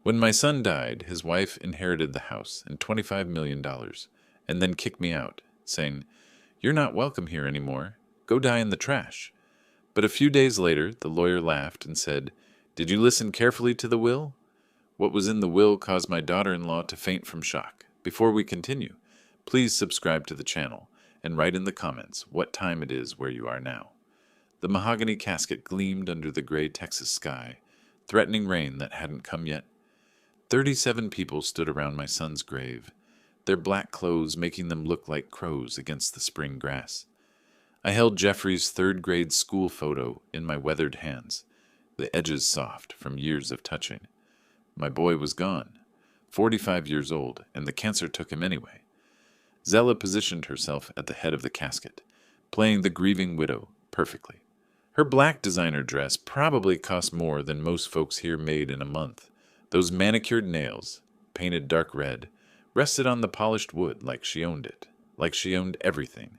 When my son died, his wife inherited the house and $25 million, and then kicked me out, saying, "You're not welcome here anymore. Go die in the trash." But a few days later, the lawyer laughed and said, "Did you listen carefully to the will? What was in the will caused my daughter-in-law to faint from shock. Before we continue, please subscribe to the channel and write in the comments what time it is where you are now." The mahogany casket gleamed under the gray Texas sky, threatening rain that hadn't come yet. 37 people stood around my son's grave, their black clothes making them look like crows against the spring grass. I held Jeffrey's third-grade school photo in my weathered hands, the edges soft from years of touching. My boy was gone, 45 years old, and the cancer took him anyway. Zella positioned herself at the head of the casket, playing the grieving widow perfectly. Her black designer dress probably cost more than most folks here made in a month. Those manicured nails, painted dark red, rested on the polished wood like she owned it, like she owned everything.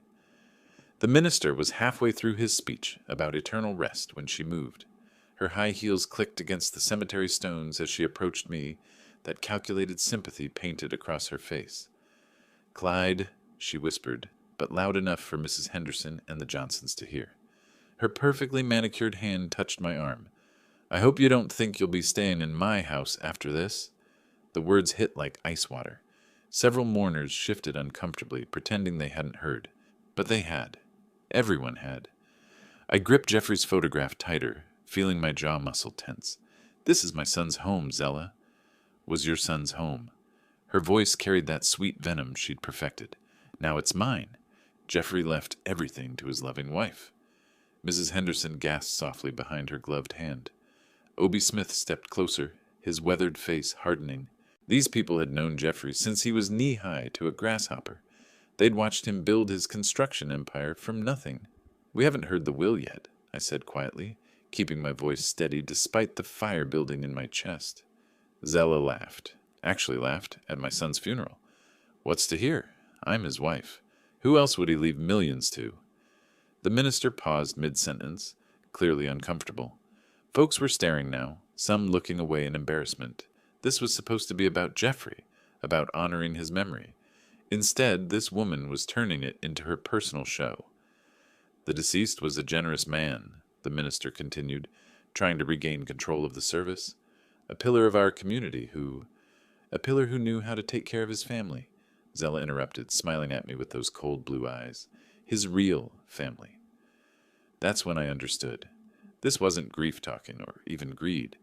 The minister was halfway through his speech about eternal rest when she moved. Her high heels clicked against the cemetery stones as she approached me, that calculated sympathy painted across her face. "Clyde," she whispered, but loud enough for Mrs. Henderson and the Johnsons to hear. Her perfectly manicured hand touched my arm. "I hope you don't think you'll be staying in my house after this." The words hit like ice water. Several mourners shifted uncomfortably, pretending they hadn't heard. But they had. Everyone had. I gripped Jeffrey's photograph tighter, feeling my jaw muscle tense. "This is my son's home, Zella." "Was your son's home." Her voice carried that sweet venom she'd perfected. "Now it's mine." Jeffrey left everything to his loving wife. Mrs. Henderson gasped softly behind her gloved hand. Obie Smith stepped closer, his weathered face hardening. These people had known Jeffrey since he was knee-high to a grasshopper. They'd watched him build his construction empire from nothing. "We haven't heard the will yet," I said quietly, keeping my voice steady despite the fire building in my chest. Zella laughed. Actually laughed at my son's funeral. "What's to hear? I'm his wife. Who else would he leave millions to?" The minister paused mid-sentence, clearly uncomfortable. Folks were staring now, some looking away in embarrassment. This was supposed to be about Jeffrey, about honoring his memory. Instead, this woman was turning it into her personal show. "The deceased was a generous man," the minister continued, trying to regain control of the service. "A pillar of our community a pillar who knew how to take care of his family," Zella interrupted, smiling at me with those cold blue eyes. "His real family." That's when I understood. This wasn't grief-talking or even greed.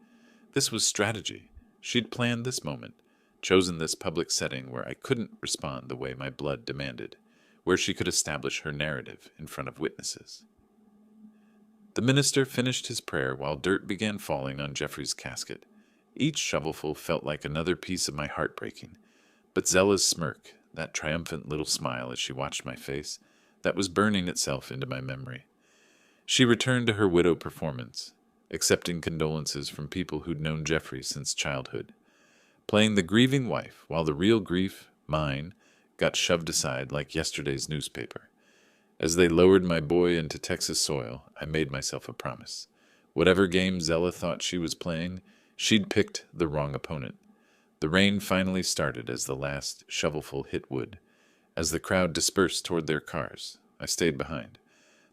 This was strategy. She'd planned this moment, chosen this public setting where I couldn't respond the way my blood demanded, where she could establish her narrative in front of witnesses. The minister finished his prayer while dirt began falling on Jeffrey's casket. Each shovelful felt like another piece of my heart breaking. But Zella's smirk, that triumphant little smile as she watched my face, that was burning itself into my memory. She returned to her widow performance, accepting condolences from people who'd known Jeffrey since childhood, playing the grieving wife while the real grief, mine, got shoved aside like yesterday's newspaper. As they lowered my boy into Texas soil, I made myself a promise. Whatever game Zella thought she was playing, she'd picked the wrong opponent. The rain finally started as the last shovelful hit wood. As the crowd dispersed toward their cars, I stayed behind.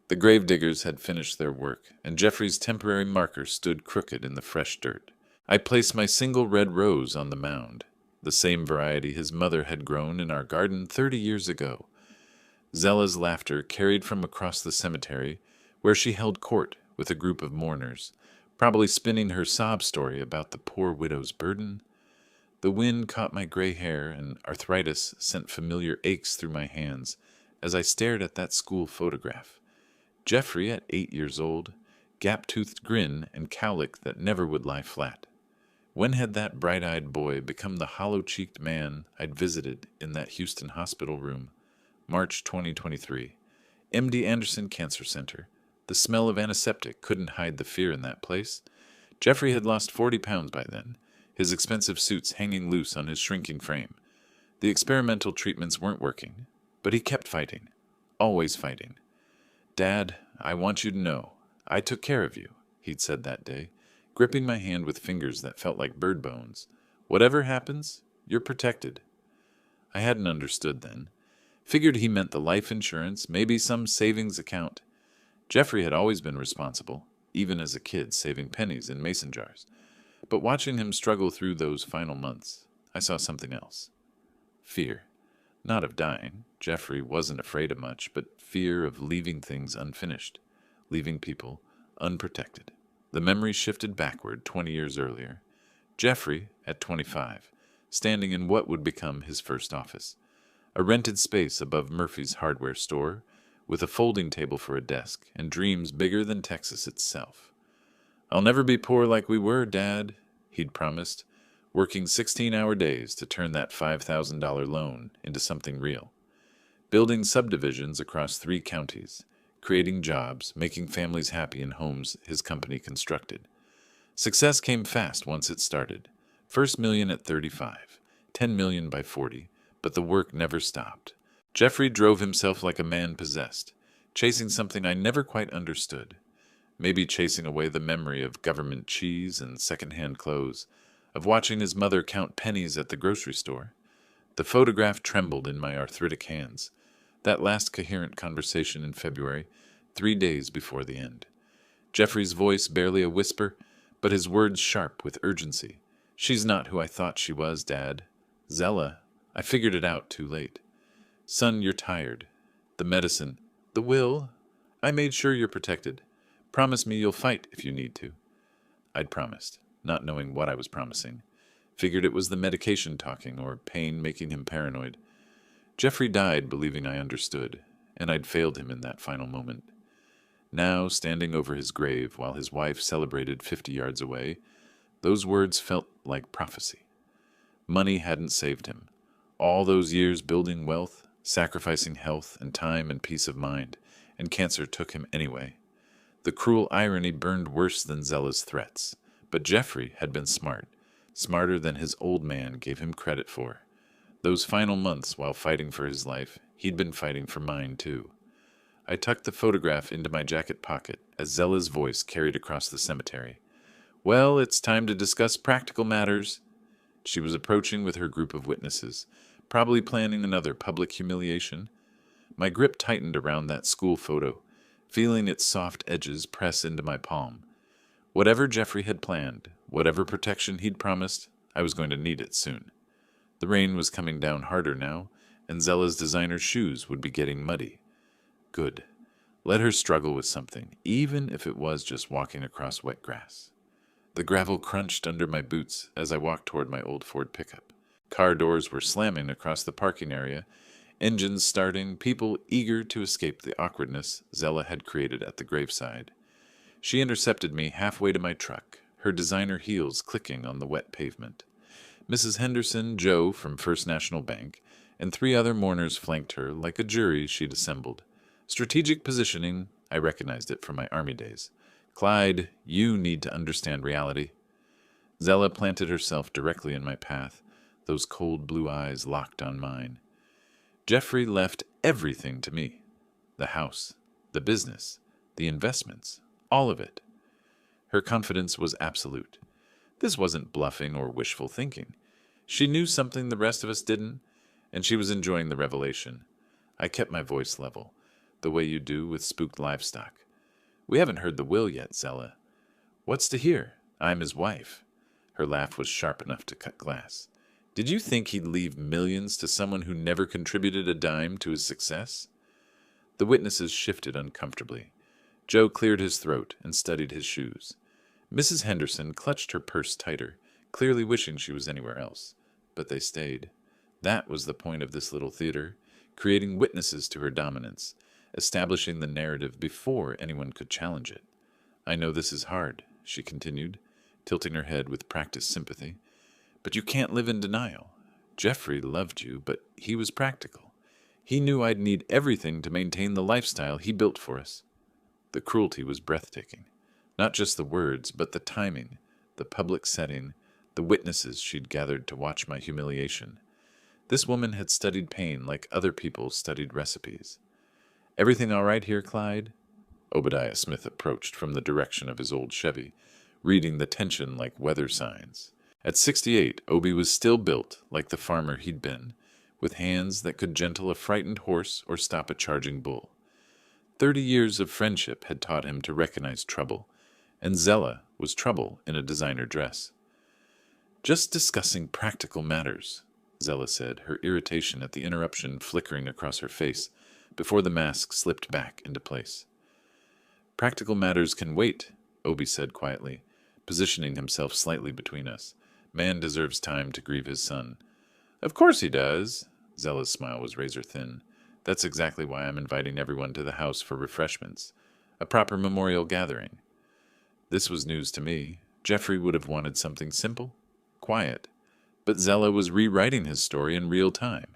The gravediggers had finished their work, and Jeffrey's temporary marker stood crooked in the fresh dirt. I placed my single red rose on the mound, the same variety his mother had grown in our garden 30 years ago. Zella's laughter carried from across the cemetery, where she held court with a group of mourners, probably spinning her sob story about the poor widow's burden. The wind caught my gray hair, and arthritis sent familiar aches through my hands as I stared at that school photograph. Jeffrey at 8 years old, gap-toothed grin and cowlick that never would lie flat. When had that bright-eyed boy become the hollow-cheeked man I'd visited in that Houston hospital room? March 2023. MD Anderson Cancer Center. The smell of antiseptic couldn't hide the fear in that place. Jeffrey had lost 40 pounds by then, his expensive suits hanging loose on his shrinking frame. The experimental treatments weren't working, but he kept fighting, always fighting. "Dad, I want you to know, I took care of you," he'd said that day, gripping my hand with fingers that felt like bird bones. Whatever happens, you're protected. I hadn't understood then. Figured he meant the life insurance, maybe some savings account. Jeffrey had always been responsible, even as a kid, saving pennies in mason jars. But watching him struggle through those final months, I saw something else. Fear. Not of dying. Jeffrey wasn't afraid of much, but fear of leaving things unfinished, leaving people unprotected. The memory shifted backward 20 years earlier. Jeffrey, at 25, standing in what would become his first office, a rented space above Murphy's hardware store, with a folding table for a desk and dreams bigger than Texas itself. "I'll never be poor like we were, Dad," he'd promised, working 16-hour days to turn that $5,000 loan into something real. Building subdivisions across 3 counties, creating jobs, making families happy in homes his company constructed. Success came fast once it started. First million at 35, 10 million by 40, but the work never stopped. Jeffrey drove himself like a man possessed, chasing something I never quite understood. Maybe chasing away the memory of government cheese and second-hand clothes, of watching his mother count pennies at the grocery store. The photograph trembled in my arthritic hands. That last coherent conversation in February, 3 days before the end. Jeffrey's voice barely a whisper, but his words sharp with urgency. "She's not who I thought she was, Dad. Zella, I figured it out too late. Son, you're tired. The medicine, the will, I made sure you're protected. Promise me you'll fight if you need to." I'd promised, not knowing what I was promising. Figured it was the medication talking, or pain making him paranoid. Jeffrey died believing I understood, and I'd failed him in that final moment. Now, standing over his grave while his wife celebrated 50 yards away, those words felt like prophecy. Money hadn't saved him. All those years building wealth, sacrificing health and time and peace of mind, and cancer took him anyway. The cruel irony burned worse than Zella's threats, but Jeffrey had been smart, smarter than his old man gave him credit for. Those final months while fighting for his life, he'd been fighting for mine too. I tucked the photograph into my jacket pocket as Zella's voice carried across the cemetery. "Well, it's time to discuss practical matters." She was approaching with her group of witnesses, probably planning another public humiliation. My grip tightened around that school photo, feeling its soft edges press into my palm. Whatever Jeffrey had planned, whatever protection he'd promised, I was going to need it soon. The rain was coming down harder now, and Zella's designer shoes would be getting muddy. Good. Let her struggle with something, even if it was just walking across wet grass. The gravel crunched under my boots as I walked toward my old Ford pickup. Car doors were slamming across the parking area, engines starting, people eager to escape the awkwardness Zella had created at the graveside. She intercepted me halfway to my truck, her designer heels clicking on the wet pavement. Mrs. Henderson, Joe from First National Bank, and 3 other mourners flanked her like a jury she'd assembled. Strategic positioning, I recognized it from my Army days. "Clyde, you need to understand reality." Zella planted herself directly in my path, those cold blue eyes locked on mine. Jeffrey left everything to me. The house, the business, the investments, all of it. Her confidence was absolute. This wasn't bluffing or wishful thinking. She knew something the rest of us didn't, and she was enjoying the revelation. I kept my voice level, the way you do with spooked livestock. "We haven't heard the will yet, Zella." "What's to hear? I'm his wife." Her laugh was sharp enough to cut glass. "Did you think he'd leave millions to someone who never contributed a dime to his success?" The witnesses shifted uncomfortably. Joe cleared his throat and studied his shoes. Mrs. Henderson clutched her purse tighter, clearly wishing she was anywhere else. But they stayed. That was the point of this little theater, creating witnesses to her dominance, establishing the narrative before anyone could challenge it. "I know this is hard," she continued, tilting her head with practiced sympathy. "But you can't live in denial. Jeffrey loved you, but he was practical. He knew I'd need everything to maintain the lifestyle he built for us." The cruelty was breathtaking. Not just the words, but the timing, the public setting, the witnesses she'd gathered to watch my humiliation. This woman had studied pain like other people studied recipes. "Everything all right here, Clyde?" Obadiah Smith approached from the direction of his old Chevy, reading the tension like weather signs. At 68, Obi was still built like the farmer he'd been, with hands that could gentle a frightened horse or stop a charging bull. 30 years of friendship had taught him to recognize trouble, and Zella was trouble in a designer dress. "Just discussing practical matters," Zella said, her irritation at the interruption flickering across her face before the mask slipped back into place. "Practical matters can wait," Obi said quietly, positioning himself slightly between us. "Man deserves time to grieve his son." "Of course he does." Zella's smile was razor-thin. "That's exactly why I'm inviting everyone to the house for refreshments. A proper memorial gathering." This was news to me. Jeffrey would have wanted something simple, quiet. But Zella was rewriting his story in real time,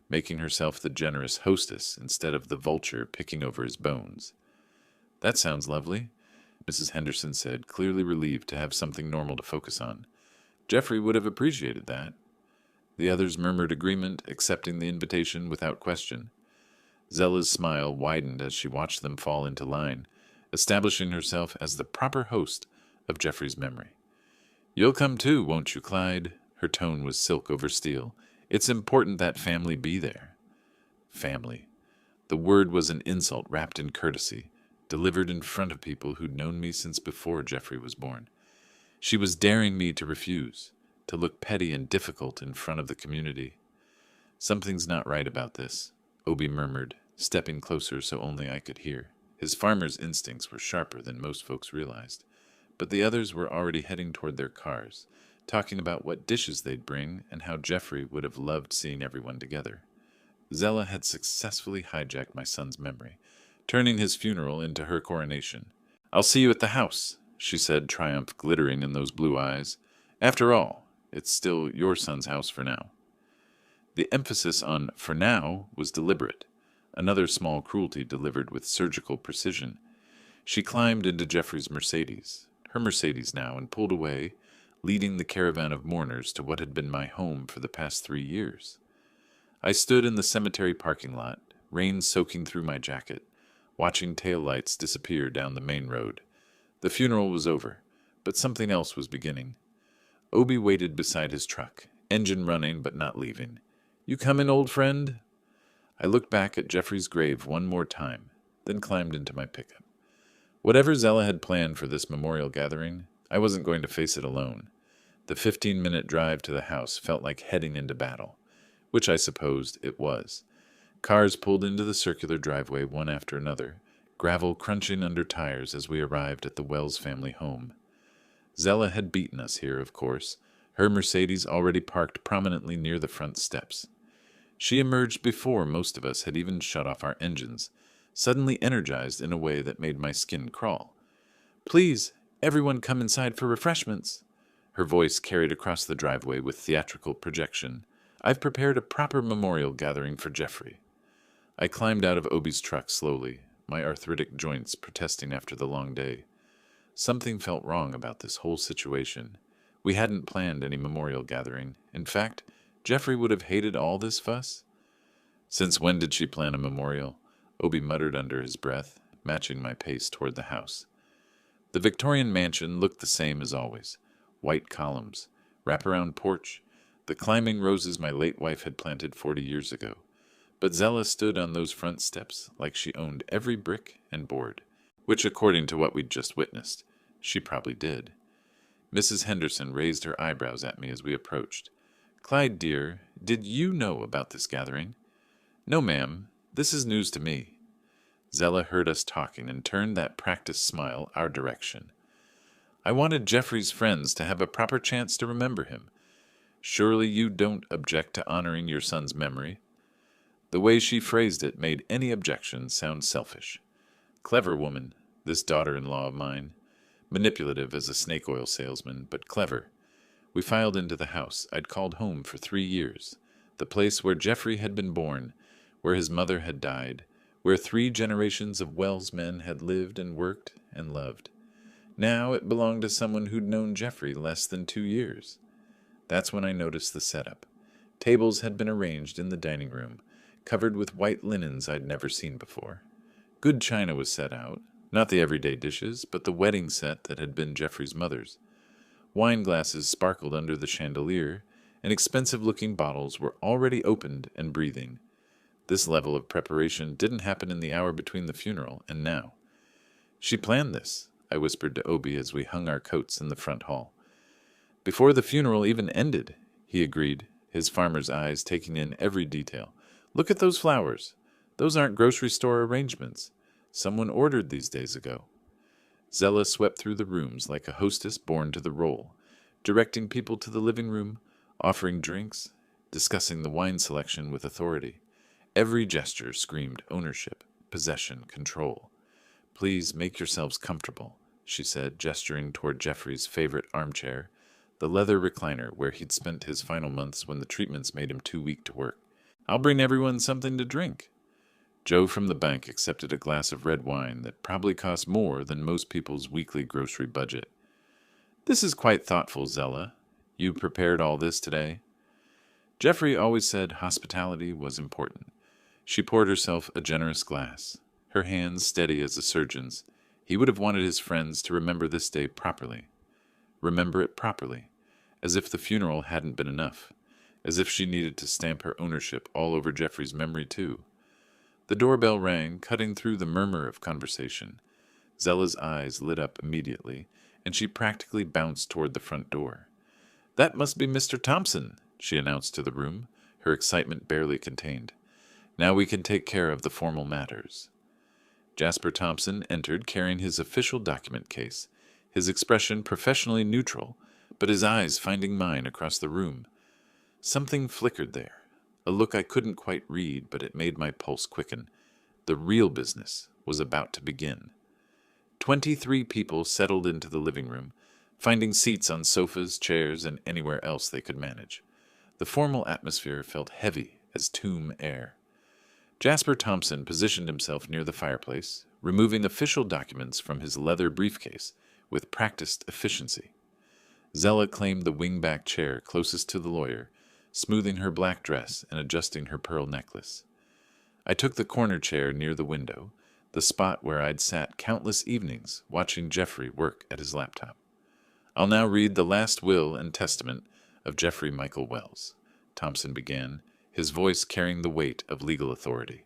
making herself the generous hostess instead of the vulture picking over his bones. "That sounds lovely," Mrs. Henderson said, clearly relieved to have something normal to focus on. "Jeffrey would have appreciated that." The others murmured agreement, accepting the invitation without question. Zella's smile widened as she watched them fall into line, establishing herself as the proper host of Jeffrey's memory. "You'll come too, won't you, Clyde?" Her tone was silk over steel. "It's important that family be there." Family. The word was an insult wrapped in courtesy, delivered in front of people who'd known me since before Jeffrey was born. She was daring me to refuse, to look petty and difficult in front of the community. "Something's not right about this," Obi murmured, stepping closer so only I could hear. His farmer's instincts were sharper than most folks realized, but the others were already heading toward their cars, talking about what dishes they'd bring and how Jeffrey would have loved seeing everyone together. Zella had successfully hijacked my son's memory, turning his funeral into her coronation. "I'll see you at the house," she said, triumph glittering in those blue eyes. "After all, it's still your son's house for now." The emphasis on "for now" was deliberate, another small cruelty delivered with surgical precision. She climbed into Jeffrey's Mercedes, her Mercedes now, and pulled away, leading the caravan of mourners to what had been my home for the past 3 years. I stood in the cemetery parking lot, rain soaking through my jacket, watching taillights disappear down the main road. The funeral was over, but something else was beginning. Obi waited beside his truck, engine running but not leaving. "You coming, old friend?" I looked back at Jeffrey's grave one more time, then climbed into my pickup. Whatever Zella had planned for this memorial gathering, I wasn't going to face it alone. The 15-minute drive to the house felt like heading into battle, which I supposed it was. Cars pulled into the circular driveway one after another, gravel crunching under tires as we arrived at the Wells family home. Zella had beaten us here, of course, her Mercedes already parked prominently near the front steps. She emerged before most of us had even shut off our engines, suddenly energized in a way that made my skin crawl. "Please, everyone come inside for refreshments." Her voice carried across the driveway with theatrical projection. "I've prepared a proper memorial gathering for Jeffrey." I climbed out of Obi's truck slowly, my arthritic joints protesting after the long day. Something felt wrong about this whole situation. We hadn't planned any memorial gathering. In fact, Jeffrey would have hated all this fuss. "Since when did she plan a memorial?" Obi muttered under his breath, matching my pace toward the house. The Victorian mansion looked the same as always. White columns, wraparound porch, the climbing roses my late wife had planted 40 years ago. But Zella stood on those front steps like she owned every brick and board, which, according to what we'd just witnessed, she probably did. Mrs. Henderson raised her eyebrows at me as we approached. "Clyde, dear, did you know about this gathering?" "No, ma'am. This is news to me." Zella heard us talking and turned that practiced smile our direction. "I wanted Jeffrey's friends to have a proper chance to remember him. Surely you don't object to honoring your son's memory?" The way she phrased it made any objection sound selfish. Clever woman, this daughter-in-law of mine. Manipulative as a snake oil salesman, but clever. We filed into the house I'd called home for 3 years, the place where Jeffrey had been born, where his mother had died, where 3 generations of Wells men had lived and worked and loved. Now it belonged to someone who'd known Jeffrey less than 2 years. That's when I noticed the setup. Tables had been arranged in the dining room, covered with white linens I'd never seen before. Good china was set out, not the everyday dishes, but the wedding set that had been Jeffrey's mother's. Wine glasses sparkled under the chandelier, and expensive-looking bottles were already opened and breathing. This level of preparation didn't happen in the hour between the funeral and now. "She planned this," I whispered to Obi as we hung our coats in the front hall. "Before the funeral even ended," he agreed, his farmer's eyes taking in every detail. "Look at those flowers. Those aren't grocery store arrangements. Someone ordered these days ago." Zella swept through the rooms like a hostess born to the role, directing people to the living room, offering drinks, discussing the wine selection with authority. Every gesture screamed ownership, possession, control. "Please make yourselves comfortable," she said, gesturing toward Jeffrey's favorite armchair, the leather recliner where he'd spent his final months when the treatments made him too weak to work. "I'll bring everyone something to drink." Joe from the bank accepted a glass of red wine that probably cost more than most people's weekly grocery budget. "This is quite thoughtful, Zella. You prepared all this today?" Jeffrey always said hospitality was important. She poured herself a generous glass, her hands steady as a surgeon's. He would have wanted his friends to remember this day properly. Remember it properly, as if the funeral hadn't been enough, as if she needed to stamp her ownership all over Jeffrey's memory too. The doorbell rang, cutting through the murmur of conversation. Zella's eyes lit up immediately, and she practically bounced toward the front door. "That must be Mr. Thompson," she announced to the room, her excitement barely contained. "Now we can take care of the formal matters." Jasper Thompson entered carrying his official document case, his expression professionally neutral, but his eyes finding mine across the room. Something flickered there, a look I couldn't quite read, but it made my pulse quicken. The real business was about to begin. 23 people settled into the living room, finding seats on sofas, chairs, and anywhere else they could manage. The formal atmosphere felt heavy as tomb air. Jasper Thompson positioned himself near the fireplace, removing official documents from his leather briefcase with practiced efficiency. Zella claimed the wingback chair closest to the lawyer, smoothing her black dress and adjusting her pearl necklace. I took the corner chair near the window, the spot where I'd sat countless evenings watching Jeffrey work at his laptop. "I'll now read the last will and testament of Jeffrey Michael Wells," Thompson began, his voice carrying the weight of legal authority.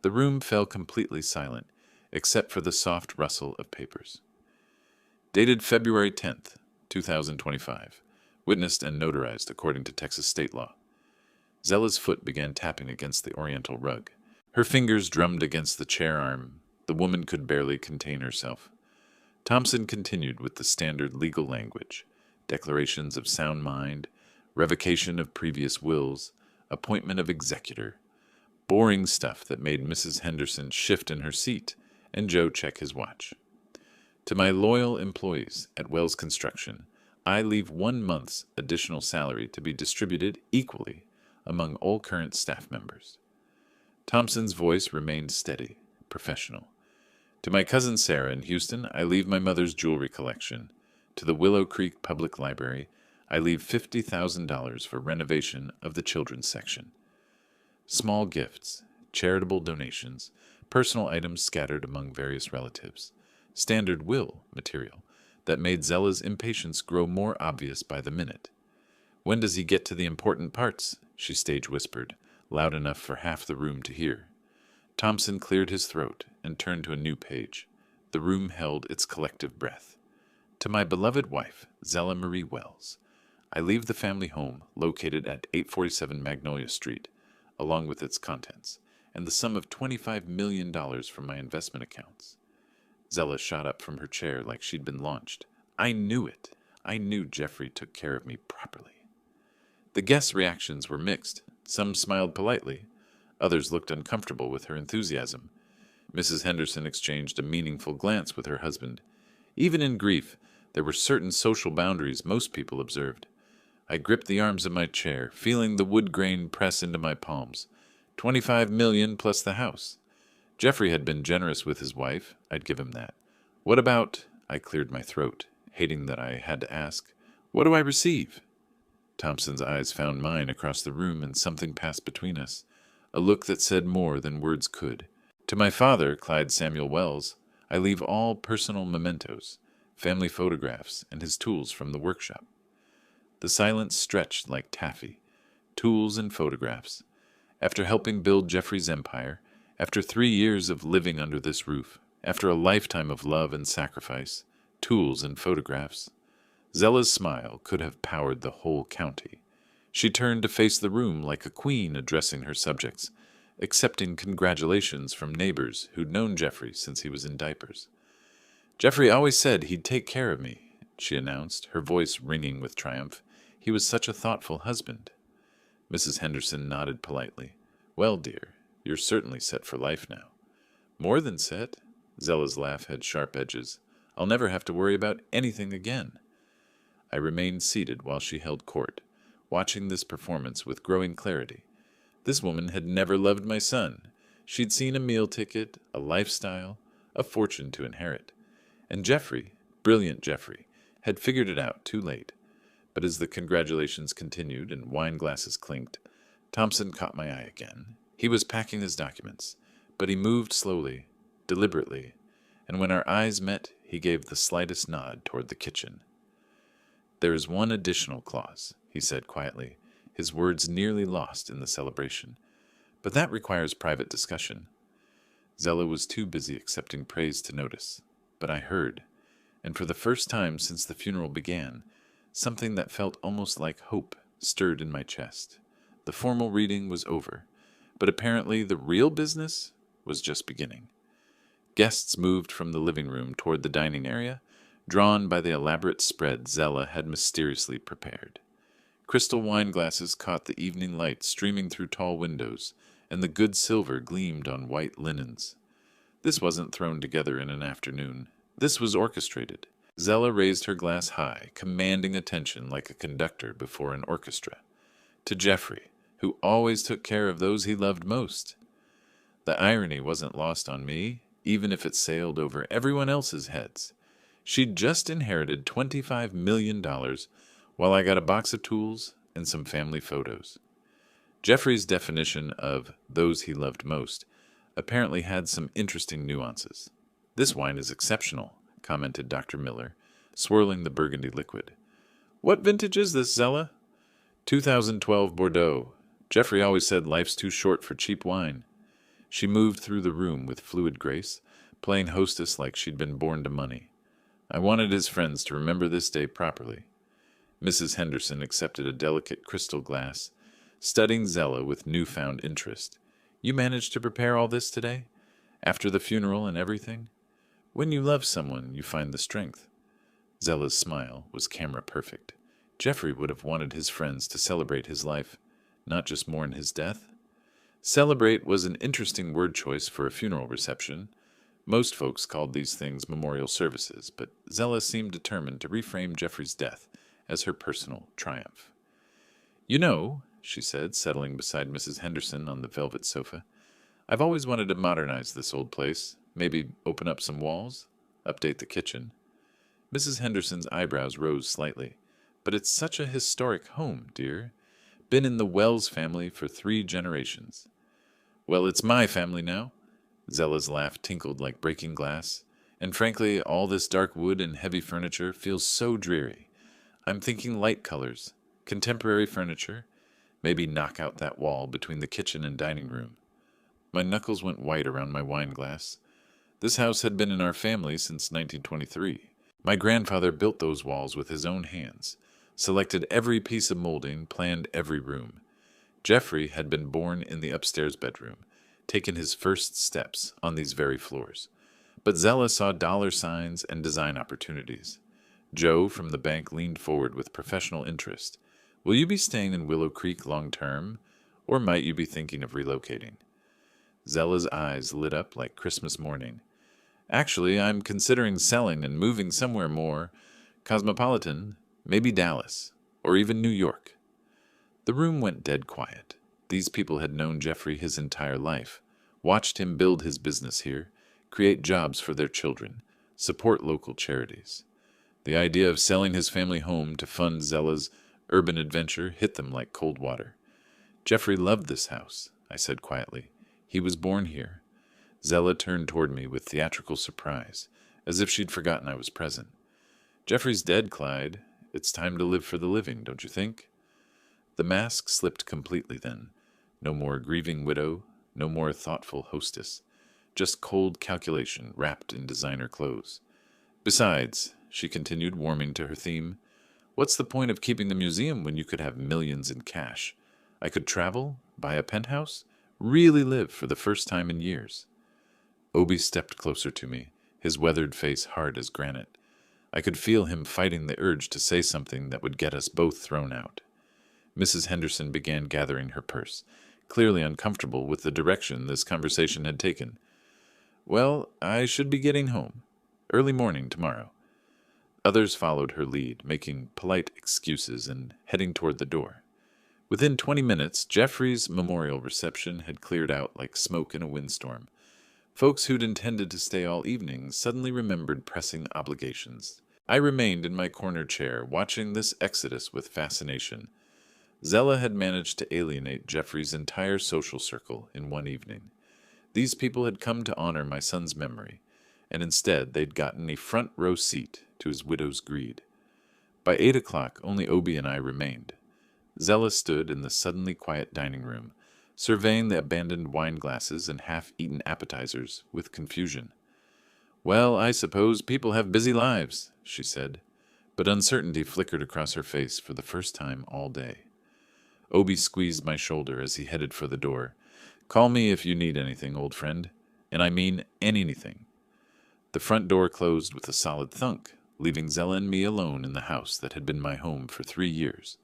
The room fell completely silent, except for the soft rustle of papers. Dated February 10th, 2025. Witnessed and notarized according to Texas state law. Zella's foot began tapping against the oriental rug. Her fingers drummed against the chair arm. The woman could barely contain herself. Thompson continued with the standard legal language: declarations of sound mind, revocation of previous wills, appointment of executor. Boring stuff that made Mrs. Henderson shift in her seat and Joe check his watch. "To my loyal employees at Wells Construction, I leave 1 month's additional salary to be distributed equally among all current staff members." Thompson's voice remained steady, professional. "To my cousin Sarah in Houston, I leave my mother's jewelry collection. To the Willow Creek Public Library, I leave $50,000 for renovation of the children's section." Small gifts, charitable donations, personal items scattered among various relatives. Standard will material that made Zella's impatience grow more obvious by the minute. "When does he get to the important parts?" she stage whispered, loud enough for half the room to hear. Thompson cleared his throat and turned to a new page. The room held its collective breath. "To my beloved wife, Zella Marie Wells, I leave the family home located at 847 Magnolia Street, along with its contents, and the sum of $25 million from my investment accounts." Zella shot up from her chair like she'd been launched. "I knew it. I knew Jeffrey took care of me properly." The guests' reactions were mixed. Some smiled politely. Others looked uncomfortable with her enthusiasm. Mrs. Henderson exchanged a meaningful glance with her husband. Even in grief, there were certain social boundaries most people observed. I gripped the arms of my chair, feeling the wood grain press into my palms. $25 million plus the house. Jeffrey had been generous with his wife. I'd give him that. "What about—" I cleared my throat, hating that I had to ask. "What do I receive?" Thompson's eyes found mine across the room, and something passed between us, a look that said more than words could. "To my father, Clyde Samuel Wells, I leave all personal mementos, family photographs, and his tools from the workshop. The silence stretched like taffy. Tools and photographs. After helping build Jeffrey's empire, after 3 years of living under this roof, after a lifetime of love and sacrifice, tools and photographs. Zella's smile could have powered the whole county. She turned to face the room like a queen addressing her subjects, accepting congratulations from neighbors who'd known Jeffrey since he was in diapers. "Jeffrey always said he'd take care of me," she announced, her voice ringing with triumph. "He was such a thoughtful husband." Mrs. Henderson nodded politely. "Well, dear, you're certainly set for life now." "More than set." Zella's laugh had sharp edges. "I'll never have to worry about anything again." I remained seated while she held court, watching this performance with growing clarity. This woman had never loved my son. She'd seen a meal ticket, a lifestyle, a fortune to inherit. And Jeffrey, brilliant Jeffrey, had figured it out too late. But as the congratulations continued and wine glasses clinked, Thompson caught my eye again. He was packing his documents, but he moved slowly, deliberately, and when our eyes met, he gave the slightest nod toward the kitchen. "There is one additional clause," he said quietly, his words nearly lost in the celebration. "But that requires private discussion." Zella was too busy accepting praise to notice, but I heard, and for the first time since the funeral began, something that felt almost like hope stirred in my chest. The formal reading was over, but apparently the real business was just beginning. Guests moved from the living room toward the dining area, drawn by the elaborate spread Zella had mysteriously prepared. Crystal wine glasses caught the evening light streaming through tall windows, and the good silver gleamed on white linens. This wasn't thrown together in an afternoon. This was orchestrated. Zella raised her glass high, commanding attention like a conductor before an orchestra. To Jeffrey, who always took care of those he loved most. The irony wasn't lost on me, even if it sailed over everyone else's heads. She'd just inherited $25 million, while I got a box of tools and some family photos. Jeffrey's definition of those he loved most apparently had some interesting nuances. "This wine is exceptional," commented Dr. Miller, swirling the burgundy liquid. "What vintage is this, Zella?" 2012 Bordeaux. Jeffrey always said life's too short for cheap wine." She moved through the room with fluid grace, playing hostess like she'd been born to money. I wanted his friends to remember this day properly. Mrs. Henderson accepted a delicate crystal glass, studying Zella with newfound interest. "You managed to prepare all this today? After the funeral and everything? When you love someone, you find the strength." Zella's smile was camera perfect. Jeffrey would have wanted his friends to celebrate his life, not just mourn his death. Celebrate was an interesting word choice for a funeral reception. Most folks called these things memorial services, but Zella seemed determined to reframe Jeffrey's death as her personal triumph. "You know," she said, settling beside Mrs. Henderson on the velvet sofa, "I've always wanted to modernize this old place. Maybe open up some walls, update the kitchen." Mrs. Henderson's eyebrows rose slightly. "But it's such a historic home, dear. Been in the Wells family for 3 generations." "Well, it's my family now." Zella's laugh tinkled like breaking glass. "And frankly, all this dark wood and heavy furniture feels so dreary. I'm thinking light colors, contemporary furniture, maybe knock out that wall between the kitchen and dining room." My knuckles went white around my wine glass. This house had been in our family since 1923. My grandfather built those walls with his own hands, selected every piece of molding, planned every room. Jeffrey had been born in the upstairs bedroom, taken his first steps on these very floors. But Zella saw dollar signs and design opportunities. Joe from the bank leaned forward with professional interest. "Will you be staying in Willow Creek long term, or might you be thinking of relocating?" Zella's eyes lit up like Christmas morning. "Actually, I'm considering selling and moving somewhere more cosmopolitan, maybe Dallas, or even New York." The room went dead quiet. These people had known Jeffrey his entire life, watched him build his business here, create jobs for their children, support local charities. The idea of selling his family home to fund Zella's urban adventure hit them like cold water. "Jeffrey loved this house," I said quietly. "He was born here." Zella turned toward me with theatrical surprise, as if she'd forgotten I was present. Jeffrey's dead, Clyde. It's time to live for the living, don't you think? The mask slipped completely then. No more grieving widow, no more thoughtful hostess. Just cold calculation wrapped in designer clothes. Besides, she continued, warming to her theme, what's the point of keeping the museum when you could have millions in cash? I could travel, buy a penthouse, really live for the first time in years. Obi stepped closer to me, his weathered face hard as granite. I could feel him fighting the urge to say something that would get us both thrown out. Mrs. Henderson began gathering her purse, clearly uncomfortable with the direction this conversation had taken. Well, I should be getting home. Early morning tomorrow. Others followed her lead, making polite excuses and heading toward the door. Within 20 minutes, Jeffrey's memorial reception had cleared out like smoke in a windstorm. Folks who'd intended to stay all evening suddenly remembered pressing obligations. I remained in my corner chair, watching this exodus with fascination. Zella had managed to alienate Jeffrey's entire social circle in one evening. These people had come to honor my son's memory, and instead they'd gotten a front-row seat to his widow's greed. By 8 o'clock, only Obi and I remained. Zella stood in the suddenly quiet dining room, surveying the abandoned wine glasses and half-eaten appetizers with confusion. Well, I suppose people have busy lives, she said, but uncertainty flickered across her face for the first time all day. Obi squeezed my shoulder as he headed for the door. Call me if you need anything, old friend. And I mean anything. The front door closed with a solid thunk, leaving Zella and me alone in the house that had been my home for 3 years.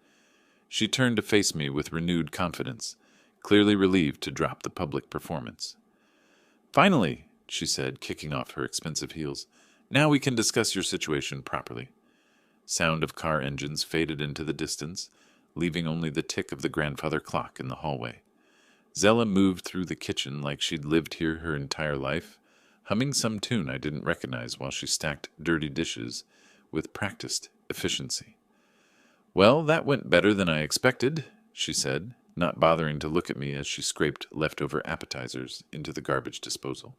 She turned to face me with renewed confidence, clearly relieved to drop the public performance. Finally, she said, kicking off her expensive heels, now we can discuss your situation properly. Sound of car engines faded into the distance, leaving only the tick of the grandfather clock in the hallway. Zella moved through the kitchen like she'd lived here her entire life, humming some tune I didn't recognize while she stacked dirty dishes with practiced efficiency. Well, that went better than I expected, she said, not bothering to look at me as she scraped leftover appetizers into the garbage disposal.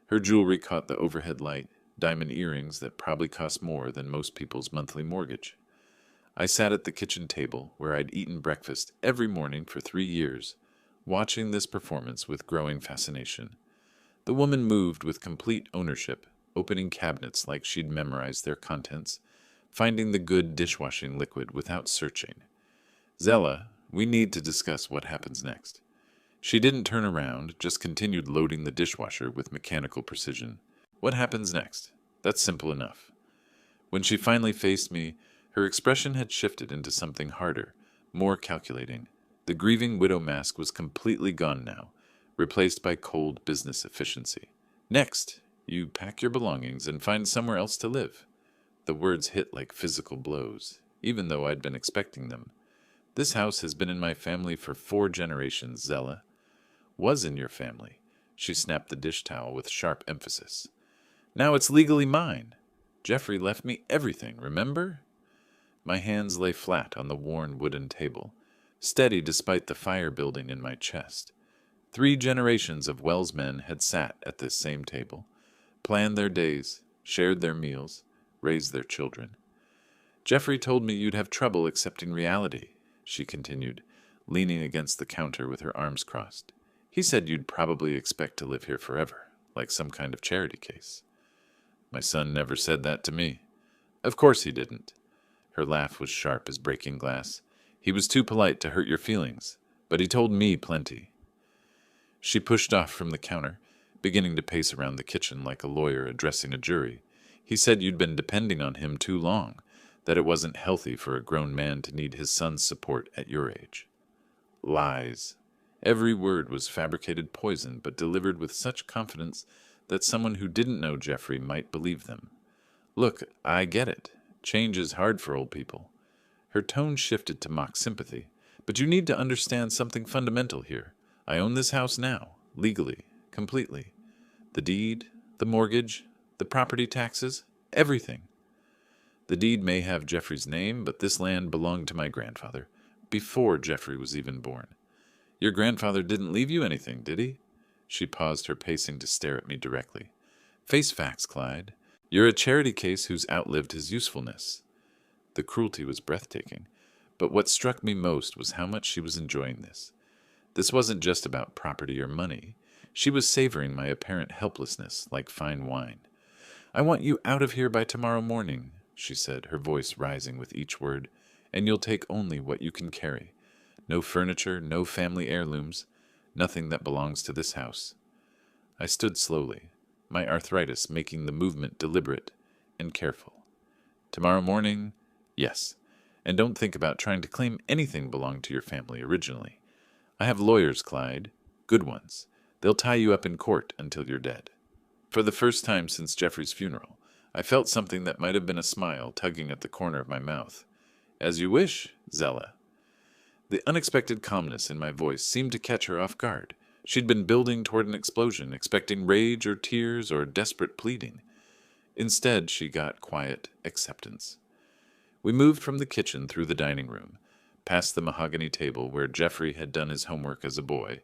Her jewelry caught the overhead light, diamond earrings that probably cost more than most people's monthly mortgage. I sat at the kitchen table, where I'd eaten breakfast every morning for 3 years, watching this performance with growing fascination. The woman moved with complete ownership, opening cabinets like she'd memorized their contents, finding the good dishwashing liquid without searching. Zella, we need to discuss what happens next. She didn't turn around, just continued loading the dishwasher with mechanical precision. What happens next? That's simple enough. When she finally faced me, her expression had shifted into something harder, more calculating. The grieving widow mask was completely gone now, replaced by cold business efficiency. Next, you pack your belongings and find somewhere else to live. The words hit like physical blows, even though I'd been expecting them. This house has been in my family for 4 generations, Zella. Was in your family. She snapped the dish towel with sharp emphasis. Now it's legally mine. Jeffrey left me everything, remember? My hands lay flat on the worn wooden table, steady despite the fire building in my chest. 3 generations of Wells men had sat at this same table, planned their days, shared their meals, raised their children. Jeffrey told me you'd have trouble accepting reality, she continued, leaning against the counter with her arms crossed. He said you'd probably expect to live here forever, like some kind of charity case. My son never said that to me. Of course he didn't. Her laugh was sharp as breaking glass. He was too polite to hurt your feelings, but he told me plenty. She pushed off from the counter, beginning to pace around the kitchen like a lawyer addressing a jury. He said you'd been depending on him too long, that it wasn't healthy for a grown man to need his son's support at your age. Lies. Every word was fabricated poison, but delivered with such confidence that someone who didn't know Jeffrey might believe them. Look, I get it. Change is hard for old people. Her tone shifted to mock sympathy. But you need to understand something fundamental here. I own this house now, legally, completely. The deed, the mortgage, the property taxes, everything. The deed may have Jeffrey's name, but this land belonged to my grandfather, before Jeffrey was even born. Your grandfather didn't leave you anything, did he? She paused her pacing to stare at me directly. Face facts, Clyde. You're a charity case who's outlived his usefulness. The cruelty was breathtaking, but what struck me most was how much she was enjoying this. This wasn't just about property or money. She was savoring my apparent helplessness like fine wine. I want you out of here by tomorrow morning, she said, her voice rising with each word, and you'll take only what you can carry. No furniture, no family heirlooms, nothing that belongs to this house. I stood slowly, my arthritis making the movement deliberate and careful. Tomorrow morning, yes, and don't think about trying to claim anything belonged to your family originally. I have lawyers, Clyde, good ones. They'll tie you up in court until you're dead. For the first time since Jeffrey's funeral, I felt something that might have been a smile tugging at the corner of my mouth. As you wish, Zella. The unexpected calmness in my voice seemed to catch her off guard. She'd been building toward an explosion, expecting rage or tears or desperate pleading. Instead, she got quiet acceptance. We moved from the kitchen through the dining room, past the mahogany table where Jeffrey had done his homework as a boy,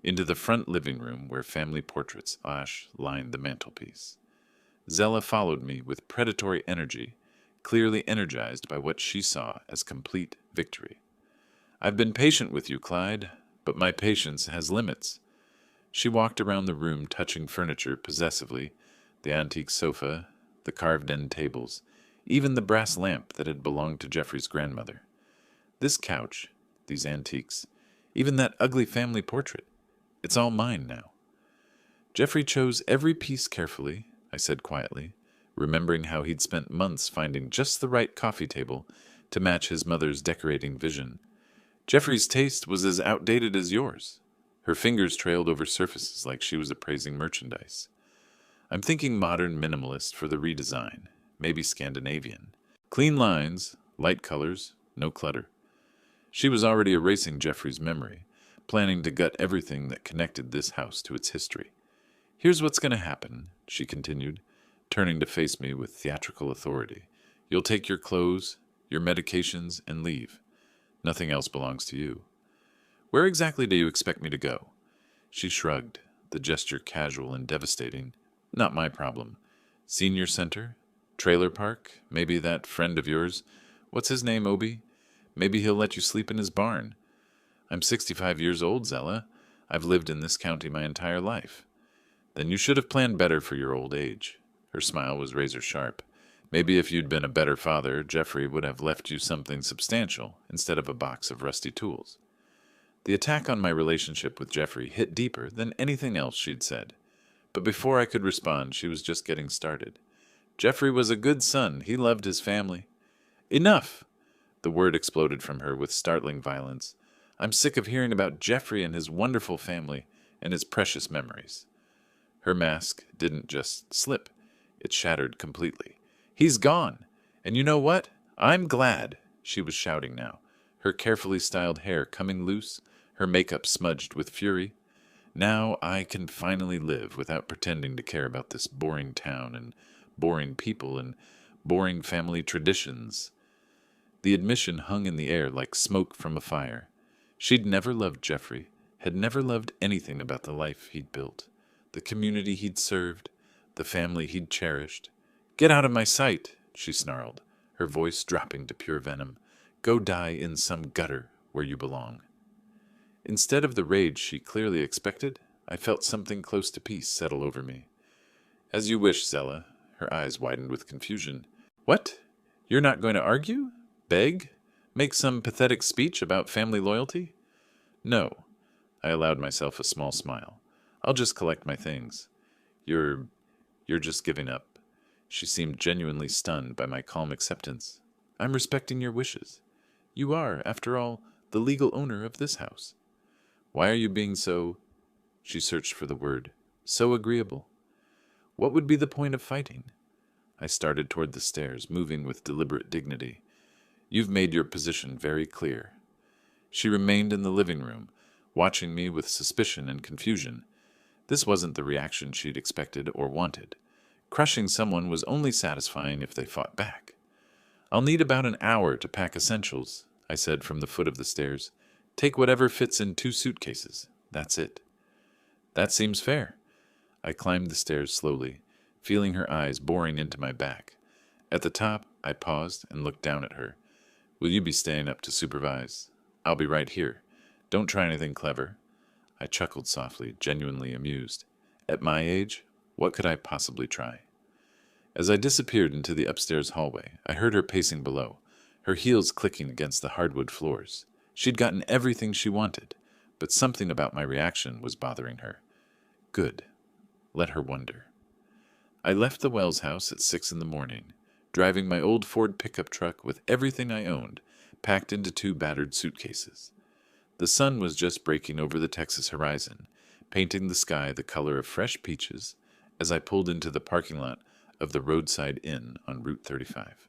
into the front living room where family portraits lined the mantelpiece. Zella followed me with predatory energy, clearly energized by what she saw as complete victory. I've been patient with you, Clyde, but my patience has limits. She walked around the room touching furniture possessively, the antique sofa, the carved end tables, even the brass lamp that had belonged to Jeffrey's grandmother. This couch, these antiques, even that ugly family portrait, it's all mine now. Jeffrey chose every piece carefully, I said quietly, remembering how he'd spent months finding just the right coffee table to match his mother's decorating vision. Jeffrey's taste was as outdated as yours. Her fingers trailed over surfaces like she was appraising merchandise. I'm thinking modern minimalist for the redesign, maybe Scandinavian. Clean lines, light colors, no clutter. She was already erasing Jeffrey's memory, planning to gut everything that connected this house to its history. Here's what's going to happen, she continued, turning to face me with theatrical authority. You'll take your clothes, your medications, and leave. Nothing else belongs to you. Where exactly do you expect me to go? She shrugged, the gesture casual and devastating. Not my problem. Senior center? Trailer park? Maybe that friend of yours? What's his name, Obi? Maybe he'll let you sleep in his barn. I'm 65 years old, Zella. I've lived in this county my entire life. Then you should have planned better for your old age. Her smile was razor sharp. Maybe if you'd been a better father, Jeffrey would have left you something substantial instead of a box of rusty tools. The attack on my relationship with Jeffrey hit deeper than anything else she'd said. But before I could respond, she was just getting started. Jeffrey was a good son. He loved his family. Enough! The word exploded from her with startling violence. I'm sick of hearing about Jeffrey and his wonderful family and his precious memories. Her mask didn't just slip. It shattered completely. He's gone. And you know what? I'm glad, she was shouting now, her carefully styled hair coming loose, her makeup smudged with fury. Now I can finally live without pretending to care about this boring town and boring people and boring family traditions. The admission hung in the air like smoke from a fire. She'd never loved Jeffrey, had never loved anything about the life he'd built, the community he'd served, the family he'd cherished. Get out of my sight, she snarled, her voice dropping to pure venom. Go die in some gutter where you belong. Instead of the rage she clearly expected, I felt something close to peace settle over me. As you wish, Zella. Her eyes widened with confusion. What? You're not going to argue? Beg? Make some pathetic speech about family loyalty? No. I allowed myself a small smile. I'll just collect my things. You're just giving up. She seemed genuinely stunned by my calm acceptance. I'm respecting your wishes. You are, after all, the legal owner of this house. Why are you being so... She searched for the word. So agreeable. What would be the point of fighting? I started toward the stairs, moving with deliberate dignity. You've made your position very clear. She remained in the living room, watching me with suspicion and confusion. This wasn't the reaction she'd expected or wanted. Crushing someone was only satisfying if they fought back. I'll need about an hour to pack essentials, I said from the foot of the stairs. Take whatever fits in 2 suitcases. That's it. That seems fair. I climbed the stairs slowly, feeling her eyes boring into my back. At the top, I paused and looked down at her. Will you be staying up to supervise? I'll be right here. Don't try anything clever. I chuckled softly, genuinely amused. At my age, what could I possibly try? As I disappeared into the upstairs hallway, I heard her pacing below, her heels clicking against the hardwood floors. She'd gotten everything she wanted, but something about my reaction was bothering her. Good. Let her wonder. I left the Wells house at 6 in the morning, driving my old Ford pickup truck with everything I owned, packed into 2 battered suitcases. The sun was just breaking over the Texas horizon, painting the sky the color of fresh peaches as I pulled into the parking lot of the roadside inn on Route 35.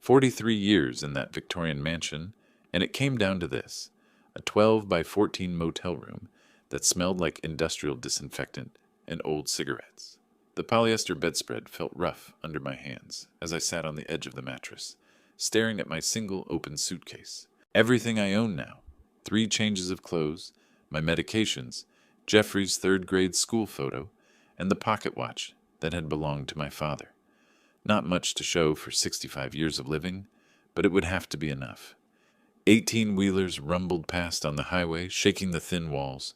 43 years in that Victorian mansion, and it came down to this, a 12 by 14 motel room that smelled like industrial disinfectant and old cigarettes. The polyester bedspread felt rough under my hands as I sat on the edge of the mattress, staring at my single open suitcase. Everything I own now, 3 changes of clothes, my medications, Jeffrey's 3rd grade school photo, and the pocket watch that had belonged to my father. Not much to show for 65 years of living, but it would have to be enough. 18-wheelers rumbled past on the highway, shaking the thin walls.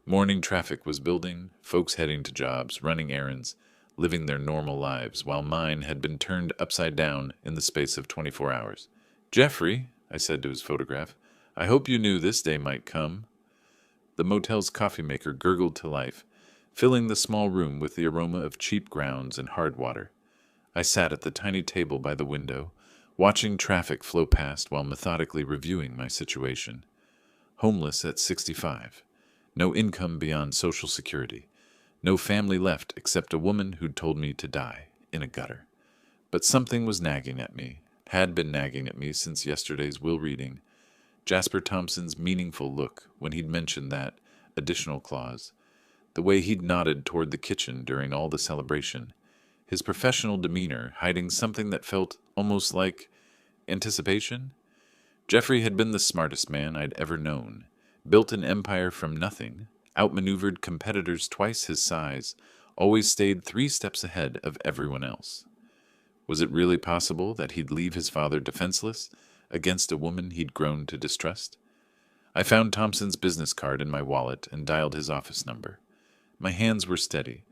Morning traffic was building, folks heading to jobs, running errands, living their normal lives, while mine had been turned upside down in the space of 24 hours. Jeffrey, I said to his photograph, I hope you knew this day might come. The motel's coffee maker gurgled to life, filling the small room with the aroma of cheap grounds and hard water. I sat at the tiny table by the window, watching traffic flow past while methodically reviewing my situation. Homeless at 65. No income beyond Social Security. No family left except a woman who'd told me to die in a gutter. But something was nagging at me, had been nagging at me since yesterday's will reading. Jasper Thompson's meaningful look when he'd mentioned that additional clause. The way he'd nodded toward the kitchen during all the celebration. His professional demeanor hiding something that felt almost like anticipation. Jeffrey had been the smartest man I'd ever known. Built an empire from nothing, outmaneuvered competitors twice his size, always stayed 3 steps ahead of everyone else. Was it really possible that he'd leave his father defenseless against a woman he'd grown to distrust? I found Thompson's business card in my wallet and dialed his office number. My hands were steady,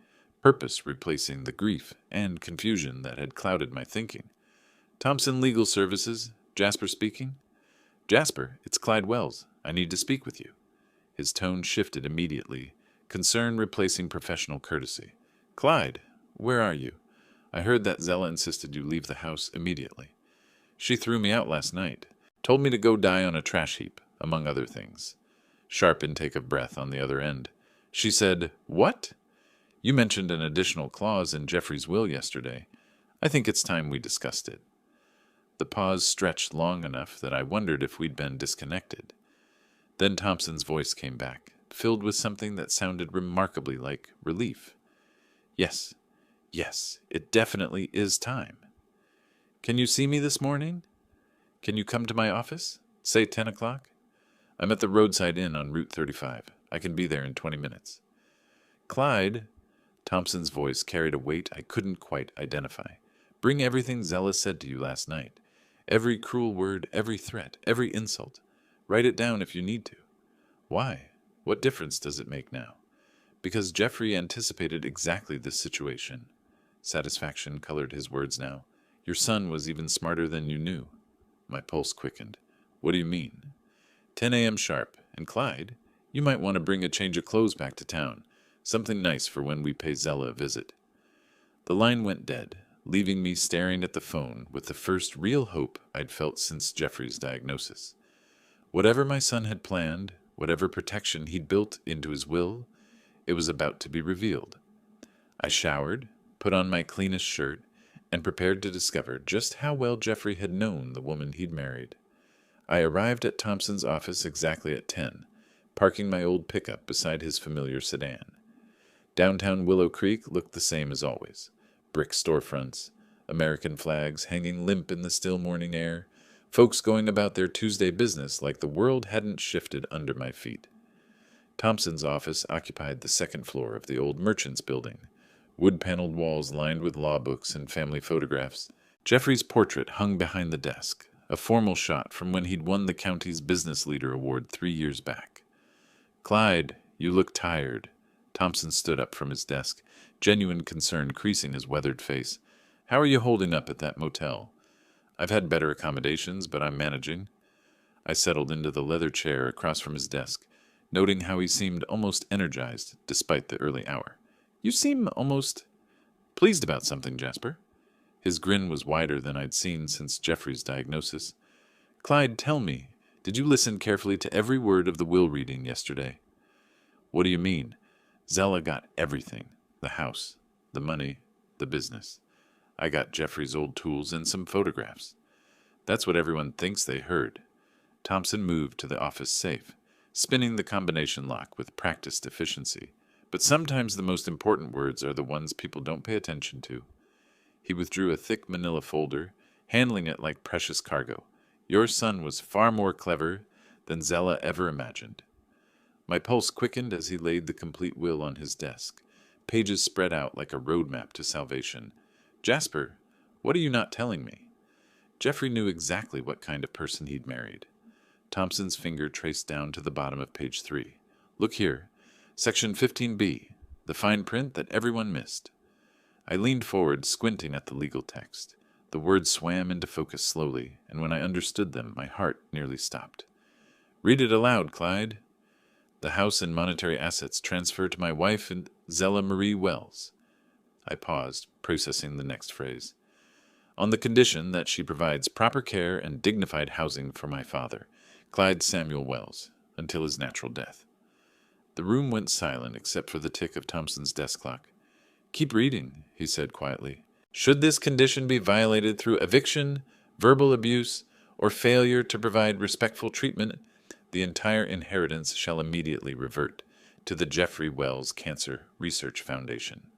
purpose replacing the grief and confusion that had clouded my thinking. Thompson Legal Services, Jasper speaking. Jasper, it's Clyde Wells. I need to speak with you. His tone shifted immediately, concern replacing professional courtesy. Clyde, where are you? I heard that Zella insisted you leave the house immediately. She threw me out last night, told me to go die on a trash heap, among other things. Sharp intake of breath on the other end. She said, What? You mentioned an additional clause in Jeffrey's will yesterday. I think it's time we discussed it. The pause stretched long enough that I wondered if we'd been disconnected. Then Thompson's voice came back, filled with something that sounded remarkably like relief. Yes, it definitely is time. Can you see me this morning? Can you come to my office? Say 10 o'clock? I'm at the roadside inn on Route 35. I can be there in 20 minutes. Clyde, Thompson's voice carried a weight I couldn't quite identify. Bring everything Zella said to you last night. Every cruel word, every threat, every insult. Write it down if you need to. Why? What difference does it make now? Because Jeffrey anticipated exactly this situation. Satisfaction colored his words now. Your son was even smarter than you knew. My pulse quickened. What do you mean? 10 a.m. sharp. And Clyde, you might want to bring a change of clothes back to town. Something nice for when we pay Zella a visit. The line went dead, leaving me staring at the phone with the first real hope I'd felt since Jeffrey's diagnosis. Whatever my son had planned, whatever protection he'd built into his will, it was about to be revealed. I showered, put on my cleanest shirt, and prepared to discover just how well Jeffrey had known the woman he'd married. I arrived at Thompson's office exactly at 10, parking my old pickup beside his familiar sedan. Downtown Willow Creek looked the same as always. Brick storefronts, American flags hanging limp in the still morning air, folks going about their Tuesday business like the world hadn't shifted under my feet. Thompson's office occupied the 2nd floor of the old Merchants Building, Wood-paneled walls lined with law books and family photographs. Jeffrey's portrait hung behind the desk, a formal shot from when he'd won the county's Business Leader Award 3 years back. "Clyde, you look tired." Thompson stood up from his desk, genuine concern creasing his weathered face. "How are you holding up at that motel?" "I've had better accommodations, but I'm managing." I settled into the leather chair across from his desk, noting how he seemed almost energized despite the early hour. "You seem almost pleased about something, Jasper." His grin was wider than I'd seen since Jeffrey's diagnosis. "Clyde, tell me, did you listen carefully to every word of the will reading yesterday?" "What do you mean?" "Zella got everything. The house, the money, the business. I got Jeffrey's old tools and some photographs." "That's what everyone thinks they heard." Thompson moved to the office safe, spinning the combination lock with practiced efficiency. "But sometimes the most important words are the ones people don't pay attention to." He withdrew a thick manila folder, handling it like precious cargo. "Your son was far more clever than Zella ever imagined." My pulse quickened as he laid the complete will on his desk, pages spread out like a roadmap to salvation. "Jasper, what are you not telling me?" Jeffrey knew exactly what kind of person he'd married. Thompson's finger traced down to the bottom of page 3. "Look here, section 15B, the fine print that everyone missed." I leaned forward, squinting at the legal text. The words swam into focus slowly, and when I understood them, my heart nearly stopped. "Read it aloud, Clyde." "The house and monetary assets transfer to my wife and Zella Marie Wells." I paused, processing the next phrase. "On the condition that she provides proper care and dignified housing for my father, Clyde Samuel Wells, until his natural death." The room went silent except for the tick of Thompson's desk clock. "Keep reading," he said quietly. "Should this condition be violated through eviction, verbal abuse, or failure to provide respectful treatment, the entire inheritance shall immediately revert to the Jeffrey Wells Cancer Research Foundation."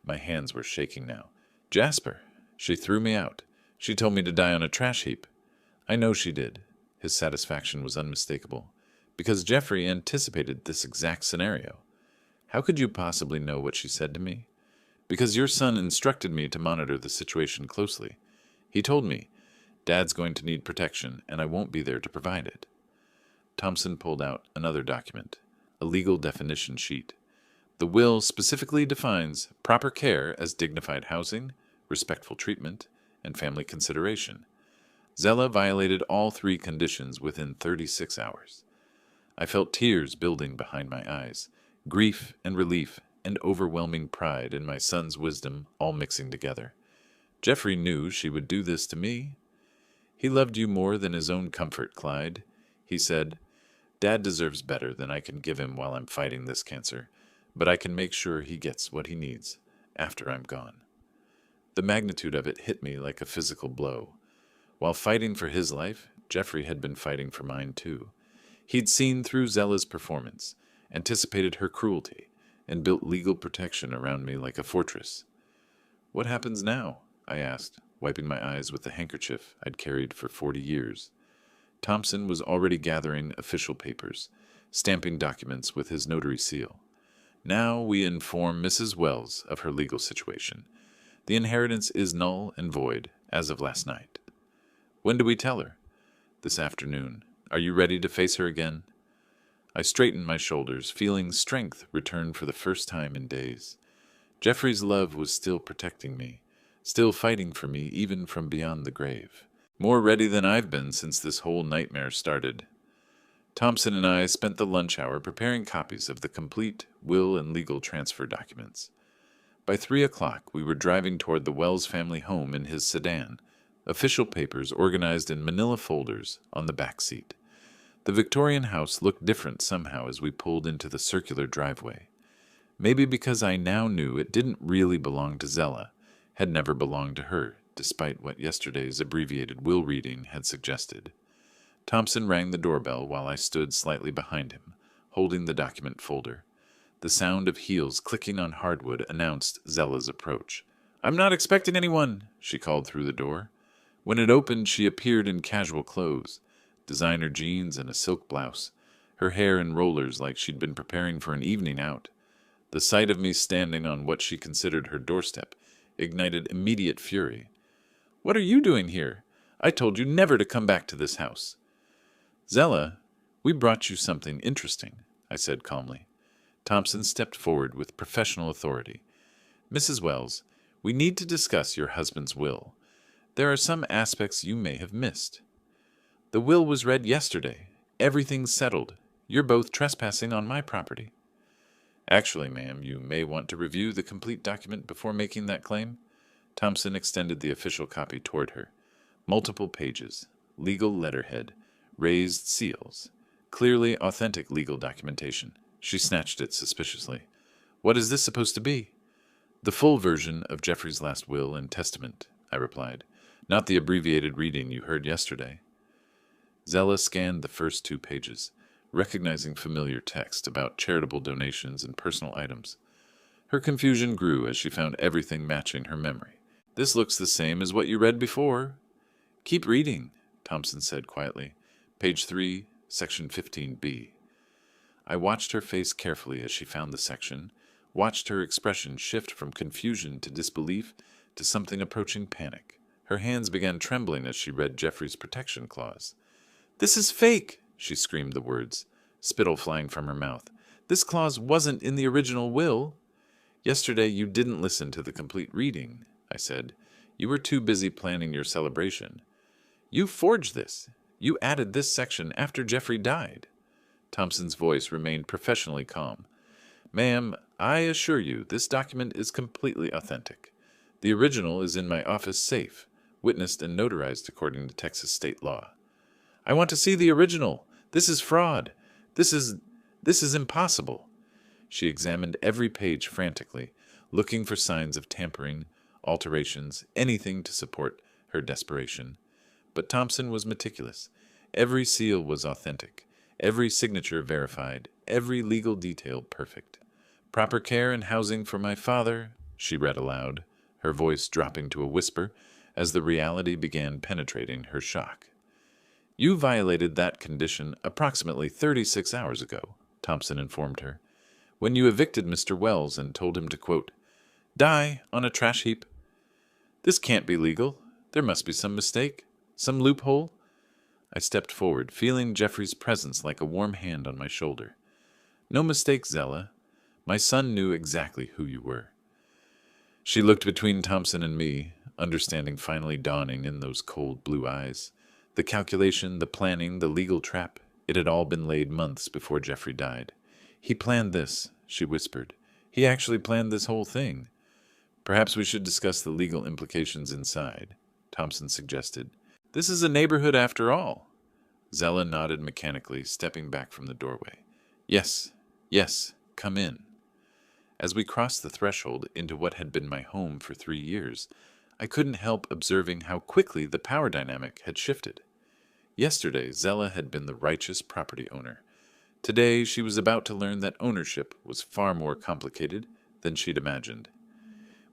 My hands were shaking now. "Jasper, she threw me out. She told me to die on a trash heap." "I know she did." His satisfaction was unmistakable. "Because Jeffrey anticipated this exact scenario." "How could you possibly know what she said to me?" "Because your son instructed me to monitor the situation closely. He told me, Dad's going to need protection, and I won't be there to provide it." Thompson pulled out another document, a legal definition sheet. "The will specifically defines proper care as dignified housing, respectful treatment, and family consideration. Zella violated all 3 conditions within 36 hours. I felt tears building behind my eyes, grief and relief and overwhelming pride in my son's wisdom all mixing together. Jeffrey knew she would do this to me. "He loved you more than his own comfort, Clyde," he said. "Dad deserves better than I can give him while I'm fighting this cancer, but I can make sure he gets what he needs after I'm gone." The magnitude of it hit me like a physical blow. While fighting for his life, Jeffrey had been fighting for mine too. He'd seen through Zella's performance, anticipated her cruelty, and built legal protection around me like a fortress. "What happens now?" I asked, wiping my eyes with the handkerchief I'd carried for 40 years. Thompson was already gathering official papers, stamping documents with his notary seal. "Now we inform Mrs. Wells of her legal situation. The inheritance is null and void as of last night." "When do we tell her?" "This afternoon. Are you ready to face her again?" I straightened my shoulders, feeling strength return for the first time in days. Jeffrey's love was still protecting me, still fighting for me even from beyond the grave. More ready than I've been since this whole nightmare started. Thompson and I spent the lunch hour preparing copies of the complete will and legal transfer documents. By 3 o'clock, we were driving toward the Wells family home in his sedan, official papers organized in manila folders on the back seat. The Victorian house looked different somehow as we pulled into the circular driveway. Maybe because I now knew it didn't really belong to Zella, had never belonged to her, despite what yesterday's abbreviated will reading had suggested. Thompson rang the doorbell while I stood slightly behind him, holding the document folder. The sound of heels clicking on hardwood announced Zella's approach. "I'm not expecting anyone," she called through the door. When it opened, she appeared in casual clothes, designer jeans and a silk blouse, her hair in rollers like she'd been preparing for an evening out. The sight of me standing on what she considered her doorstep ignited immediate fury. "What are you doing here? I told you never to come back to this house." "Zella, we brought you something interesting," I said calmly. Thompson stepped forward with professional authority. "Mrs. Wells, we need to discuss your husband's will. There are some aspects you may have missed. The will was read yesterday. Everything's settled. You're both trespassing on my property." "Actually, ma'am, you may want to review the complete document before making that claim." Thompson extended the official copy toward her. Multiple pages, legal letterhead, raised seals. Clearly authentic legal documentation. She snatched it suspiciously. "What is this supposed to be?" "The full version of Jeffrey's last will and testament," I replied. "Not the abbreviated reading you heard yesterday." Zella scanned the first 2 pages, recognizing familiar text about charitable donations and personal items. Her confusion grew as she found everything matching her memory. "This looks the same as what you read before." "Keep reading," Thompson said quietly. "Page 3, section 15B. I watched her face carefully as she found the section, watched her expression shift from confusion to disbelief to something approaching panic. Her hands began trembling as she read Jeffrey's protection clause. "This is fake!" She screamed the words, spittle flying from her mouth. "This clause wasn't in the original will." "Yesterday you didn't listen to the complete reading," I said. "You were too busy planning your celebration." "You forged this. You added this section after Jeffrey died." Thompson's voice remained professionally calm. "Ma'am, I assure you this document is completely authentic. The original is in my office safe, witnessed and notarized according to Texas state law." "I want to see the original. This is fraud. This is impossible." She examined every page frantically, looking for signs of tampering, alterations, anything to support her desperation. But Thompson was meticulous. Every seal was authentic, every signature verified, every legal detail perfect. "Proper care and housing for my father," she read aloud, her voice dropping to a whisper as the reality began penetrating her shock. "You violated that condition approximately 36 hours ago," Thompson informed her, "when you evicted Mr. Wells and told him to, quote, die on a trash heap. This can't be legal. There must be some mistake, some loophole." I stepped forward, feeling Jeffrey's presence like a warm hand on my shoulder. "No mistake, Zella. My son knew exactly who you were." She looked between Thompson and me, understanding finally dawning in those cold blue eyes. The calculation, the planning, the legal trap, it had all been laid months before Jeffrey died. "He planned this," she whispered. "He actually planned this whole thing." "Perhaps we should discuss the legal implications inside," Thompson suggested. "This is a neighborhood after all." Zella nodded mechanically, stepping back from the doorway. Yes, come in." As we crossed the threshold into what had been my home for 3 years, I couldn't help observing how quickly the power dynamic had shifted. Yesterday, Zella had been the righteous property owner. Today, she was about to learn that ownership was far more complicated than she'd imagined.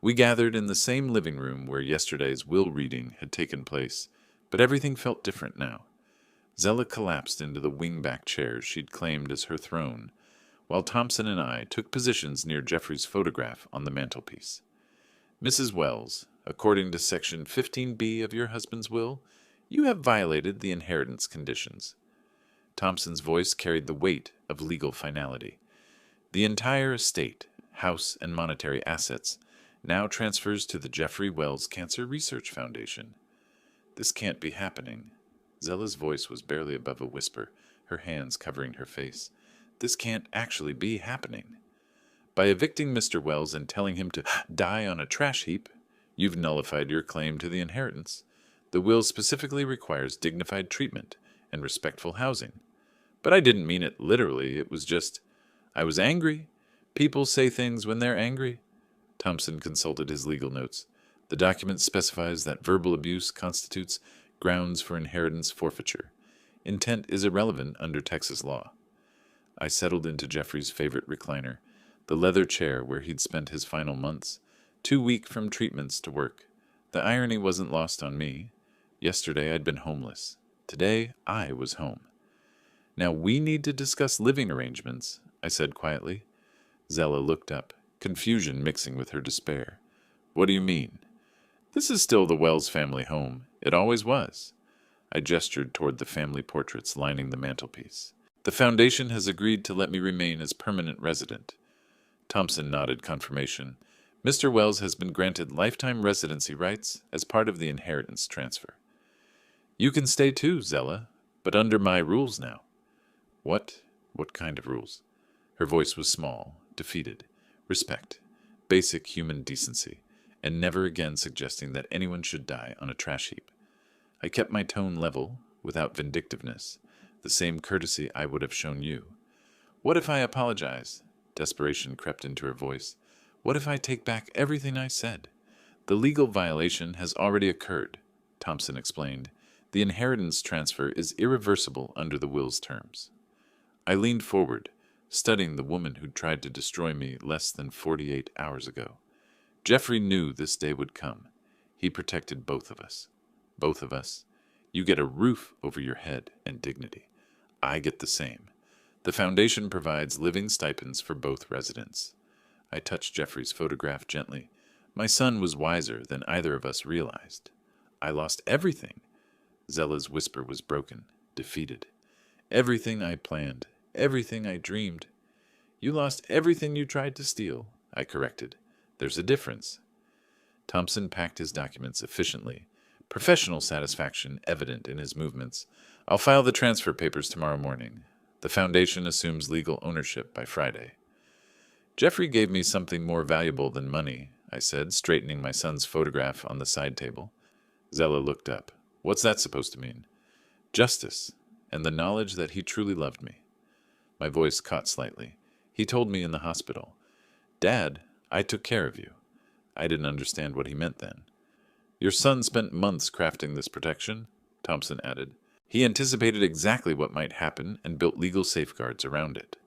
We gathered in the same living room where yesterday's will reading had taken place, but everything felt different now. Zella collapsed into the wingback chair she'd claimed as her throne, while Thompson and I took positions near Jeffrey's photograph on the mantelpiece. "Mrs. Wells, according to Section 15B of your husband's will, you have violated the inheritance conditions." Thompson's voice carried the weight of legal finality. "The entire estate, house, and monetary assets now transfers to the Jeffrey Wells Cancer Research Foundation." "This can't be happening." Zella's voice was barely above a whisper, her hands covering her face. "This can't actually be happening. By evicting Mr. Wells and telling him to die on a trash heap, you've nullified your claim to the inheritance. The will specifically requires dignified treatment and respectful housing. But I didn't mean it literally. It was just, I was angry. People say things when they're angry." Thompson consulted his legal notes. "The document specifies that verbal abuse constitutes grounds for inheritance forfeiture. Intent is irrelevant under Texas law." I settled into Jeffrey's favorite recliner, the leather chair where he'd spent his final months, too weak from treatments to work. The irony wasn't lost on me. Yesterday I'd been homeless. Today I was home. "Now we need to discuss living arrangements," I said quietly. Zella looked up, confusion mixing with her despair. What do you mean? This is still the Wells family home. It always was. I gestured toward the family portraits lining the mantelpiece. The foundation has agreed to let me remain as permanent resident. Thompson nodded confirmation. Mr. Wells has been granted lifetime residency rights as part of the inheritance transfer. You can stay too, Zella, but under my rules now. What? What kind of rules? Her voice was small, defeated. Respect, basic human decency, and never again suggesting that anyone should die on a trash heap. I kept my tone level, without vindictiveness, the same courtesy I would have shown you. What if I apologize? Desperation crept into her voice. What if I take back everything I said? The legal violation has already occurred, Thompson explained. The inheritance transfer is irreversible under the will's terms. I leaned forward, studying the woman who'd tried to destroy me less than 48 hours ago. Jeffrey knew this day would come. He protected both of us. Both of us. You get a roof over your head and dignity. I get the same. The foundation provides living stipends for both residents. I touched Jeffrey's photograph gently. My son was wiser than either of us realized. I lost everything. Zella's whisper was broken, defeated. Everything I planned, everything I dreamed. You lost everything you tried to steal, I corrected. There's a difference. Thompson packed his documents efficiently, professional satisfaction evident in his movements. I'll file the transfer papers tomorrow morning. The foundation assumes legal ownership by Friday. Jeffrey gave me something more valuable than money, I said, straightening my son's photograph on the side table. Zella looked up. What's that supposed to mean? Justice, and the knowledge that he truly loved me. My voice caught slightly. He told me in the hospital, Dad, I took care of you. I didn't understand what he meant then. Your son spent months crafting this protection, Thompson added. He anticipated exactly what might happen and built legal safeguards around it.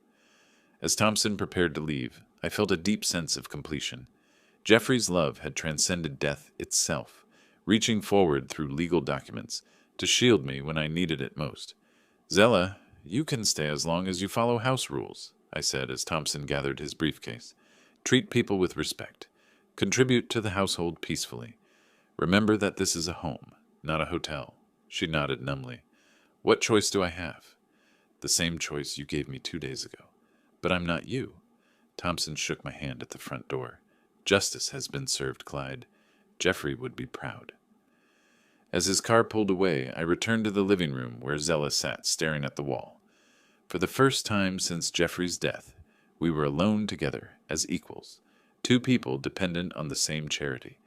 As Thompson prepared to leave, I felt a deep sense of completion. Jeffrey's love had transcended death itself, reaching forward through legal documents to shield me when I needed it most. Zella, you can stay as long as you follow house rules, I said as Thompson gathered his briefcase. Treat people with respect. Contribute to the household peacefully. Remember that this is a home, not a hotel. She nodded numbly. What choice do I have? The same choice you gave me 2 days ago. But I'm not you. Thompson shook my hand at the front door. Justice has been served, Clyde. Jeffrey would be proud. As his car pulled away, I returned to the living room where Zella sat staring at the wall. For the first time since Jeffrey's death, we were alone together as equals, two people dependent on the same charity,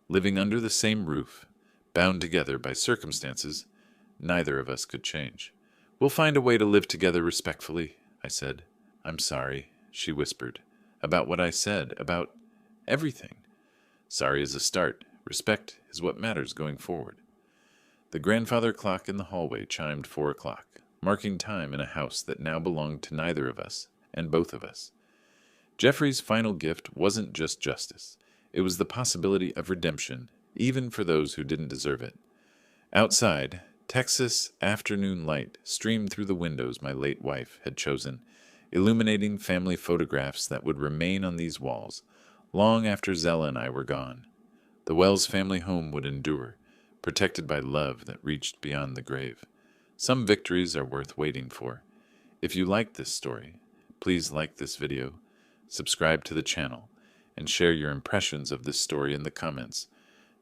living under the same roof, bound together by circumstances neither of us could change. We'll find a way to live together respectfully, I said. I'm sorry, she whispered, about what I said, about everything. Sorry is a start. Respect is what matters going forward. The grandfather clock in the hallway chimed 4 o'clock, marking time in a house that now belonged to neither of us, and both of us. Jeffrey's final gift wasn't just justice. It was the possibility of redemption, even for those who didn't deserve it. Outside, Texas afternoon light streamed through the windows my late wife had chosen, illuminating family photographs that would remain on these walls long after Zella and I were gone. The Wells family home would endure, protected by love that reached beyond the grave. Some victories are worth waiting for. If you liked this story, please like this video, subscribe to the channel, and share your impressions of this story in the comments.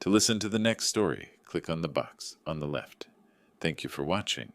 To listen to the next story, click on the box on the left. Thank you for watching.